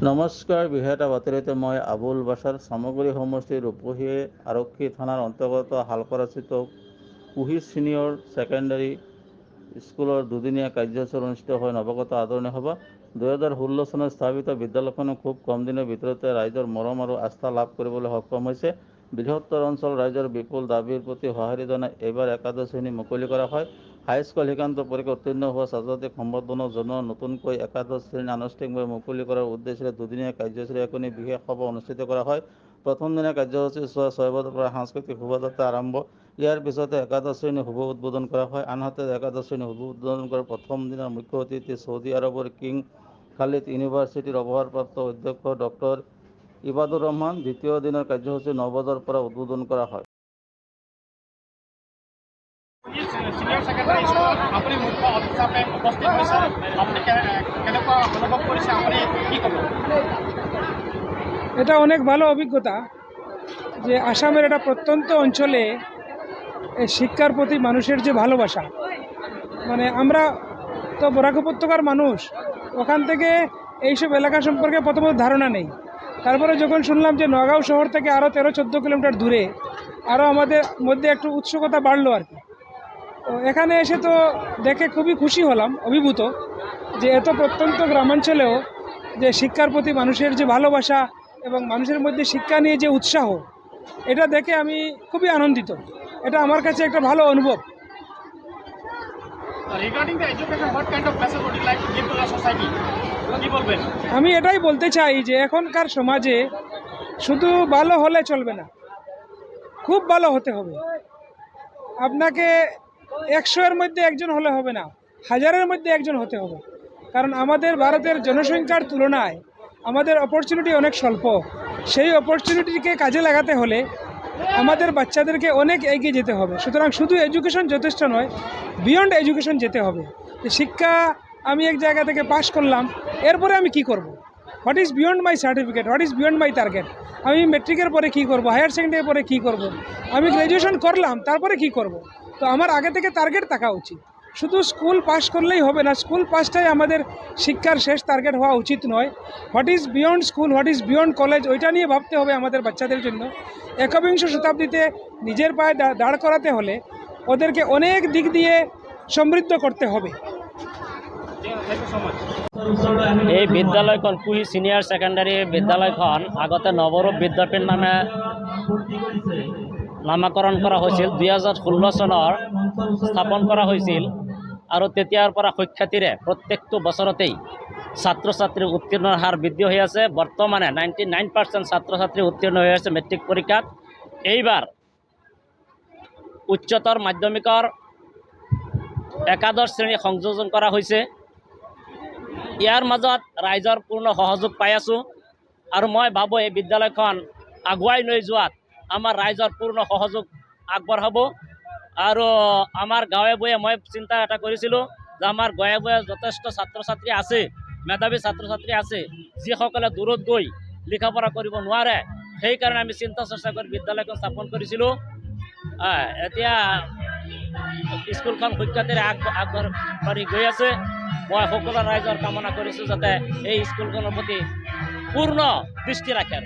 নমস্কাৰ। বিহেতা বাতৰিতে মই আবুল বাছাৰ। সামগ্ৰী সমষ্টিৰ ৰূপহী আৰক্ষী থানাৰ অন্তৰ্গত হালকৰাস্থিত কুহি ছিনিয়ৰ ছেকেণ্ডাৰী স্কুলৰ দুদিনীয়া কাৰ্যসূচী অনুষ্ঠিত হয় নৱাগত আদৰণি সভা। 2016 চনত স্থাপিত বিদ্যালয়খনে খুব কম দিনৰ ভিতৰতে ৰাইজৰ মৰম আৰু আস্থা লাভ কৰিবলৈ সক্ষম হৈছে। বৃহত্তৰ অঞ্চল ৰাইজৰ বিপুল দাবীৰ প্ৰতি সঁহাৰি জনাই এইবাৰ একাদশ শ্ৰেণী মুকলি কৰা হয়। হাইস্কুল শিক্ষান্ত পৰীক্ষা উত্তীৰ্ণ হোৱা ছাত্ৰছাত্ৰীক সম্বৰ্ধনা জনোৱা নতুনকৈ একাদশ শ্ৰেণী আনুষ্ঠানিকভাৱে মুকলি কৰাৰ উদ্দেশ্যে দুদিনীয়া কাৰ্যসূচীৰ এখনি বিশেষ সভা অনুষ্ঠিত কৰা হয়। প্ৰথম দিনা কাৰ্যসূচী 6 বজাৰ পৰা সাংস্কৃতিক শোভাযাত্ৰা আৰম্ভ। ইয়াৰ পিছতে একাদশ শ্ৰেণী শুভ উদ্বোধন কৰা হয়। আনহাতে একাদশ শ্ৰেণী শুভ উদ্বোধন কৰাৰ প্ৰথম দিনৰ মুখ্য অতিথি ছৌদি আৰবৰ কিং খালিদ ইউনিভাৰ্চিটিৰ অৱসৰপ্ৰাপ্ত অধ্যক্ষ ডক্টৰ ইবাদুৰ ৰহমান। দ্বিতীয় দিনৰ কাৰ্যসূচী 9 বজাৰ পৰা উদ্বোধন কৰা হয়। সিনিয়ৰ ছেকেণ্ডাৰী স্কুলত আপুনি মুখ্য অতিথি হিচাপে উপস্থিত হৈছে। আপুনি কেনেকুৱা অনুভৱ কৰিছে, আপুনি কি ক'ব? এটা অনেক ভালো অভিজ্ঞতা যে আসামের একটা প্রত্যন্ত অঞ্চলে শিক্ষার প্রতি মানুষের যে ভালোবাসা, মানে আমরা তো বরাক উপত্যকার মানুষ, ওখান থেকে এইসব এলাকা সম্পর্কে প্রথমত ধারণা নেই। তারপরে যখন শুনলাম যে নগাঁও শহর থেকে আরও 13-14 কিলোমিটার দূরে, আরও আমাদের মধ্যে একটু উৎসুকতা বাড়লো আর কি। তো এখানে এসে তো দেখে খুবই খুশি হলাম, অভিভূত যে এত প্রত্যন্ত গ্রামাঞ্চলেও যে শিক্ষার প্রতি মানুষের যে ভালোবাসা এবং মানুষের মধ্যে শিক্ষা নিয়ে যে উৎসাহ, এটা দেখে আমি খুবই আনন্দিত। এটা আমার কাছে একটা ভালো অনুভব। Regarding the education, what kind of message would you like to give to the society? কি বলবেন? আমি এটাই বলতে চাই যে এখনকার সমাজে শুধু ভালো হলে চলবে না, খুব ভালো হতে হবে। আপনাকে 100-এর মধ্যে একজন হলে হবে না, 1000-এর মধ্যে একজন হতে হবে। কারণ আমাদের ভারতের জনসংখ্যার তুলনায় আমাদের অপরচুনিটি অনেক স্বল্প। সেই অপরচুনিটিকে কাজে লাগাতে হলে আমাদের বাচ্চাদেরকে অনেক এগিয়ে যেতে হবে। সুতরাং শুধু এডুকেশন যথেষ্ট নয়, বিয়ন্ড এডুকেশন যেতে হবে। শিক্ষা আমি এক জায়গা থেকে পাশ করলাম, এরপরে আমি কি করব? What is beyond my certificate, what is beyond my target? আমি মেট্রিকের পরে কি করব, হায়ার সেকেন্ডারির পরে কি করব, আমি গ্র্যাজুয়েশন করলাম তারপরে কি করব? তো আমার আগে থেকে টার্গেট থাকা উচিত। শুধু স্কুল পাস করলেই হবে না, স্কুল পাসটাই আমাদের শিক্ষার শেষ টার্গেট হওয়া উচিত নয়। What is beyond school, what is beyond college, ওইটা নিয়ে ভাবতে হবে আমাদের বাচ্চাদের জন্য। একবিংশ শতাব্দীতে নিজের পায়ে দাঁড় করাতে হলে ওদেরকে অনেক দিক দিয়ে সমৃদ্ধ করতে হবে। এই বিদ্যালয়খন কুহি ছিনিয়ৰ ছেকেণ্ডাৰী বিদ্যালয়খন আগতে নৱৰূপ বিদ্যাপীঠ নামে নামাকৰণ কৰা হৈছিল। 2016 চনৰ স্থাপন কৰা হৈছিল আৰু তেতিয়াৰ পৰা সুখ্যাতিৰে প্ৰত্যেকটো বছৰতেই ছাত্ৰ ছাত্ৰীৰ উত্তীৰ্ণৰ হাৰ বৃদ্ধি হৈ আছে। বৰ্তমানে 99% ছাত্ৰ ছাত্ৰী উত্তীৰ্ণ হৈ আছে মেট্ৰিক পৰীক্ষাত। এইবাৰ উচ্চতৰ মাধ্যমিকৰ একাদশ শ্ৰেণী সংযোজন কৰা হৈছে। ইয়াৰ মাজত ৰাইজৰ পূৰ্ণ সহযোগ পাই আছোঁ আৰু মই ভাবোঁ এই বিদ্যালয়খন আগুৱাই লৈ যোৱাত আমাৰ ৰাইজৰ পূৰ্ণ সহযোগ আগবঢ়াব। আৰু আমাৰ গাঁৱে ভূঞে মই চিন্তা এটা কৰিছিলোঁ যে আমাৰ গাঁৱে ভূঞে যথেষ্ট ছাত্ৰ ছাত্ৰী আছে, মেধাৱী ছাত্ৰ ছাত্ৰী আছে, যিসকলে দূৰত গৈ লিখা পঢ়া কৰিব নোৱাৰে। সেইকাৰণে আমি চিন্তা চৰ্চা কৰি বিদ্যালয়খন স্থাপন কৰিছিলোঁ। এতিয়া স্কুলখন সুখ্যাতিৰে আগবাঢ়ি গৈ আছে। মই সকলো ৰাইজৰ কামনা কৰিছোঁ যাতে এই স্কুলখনৰ প্ৰতি পূৰ্ণ দৃষ্টি ৰাখে।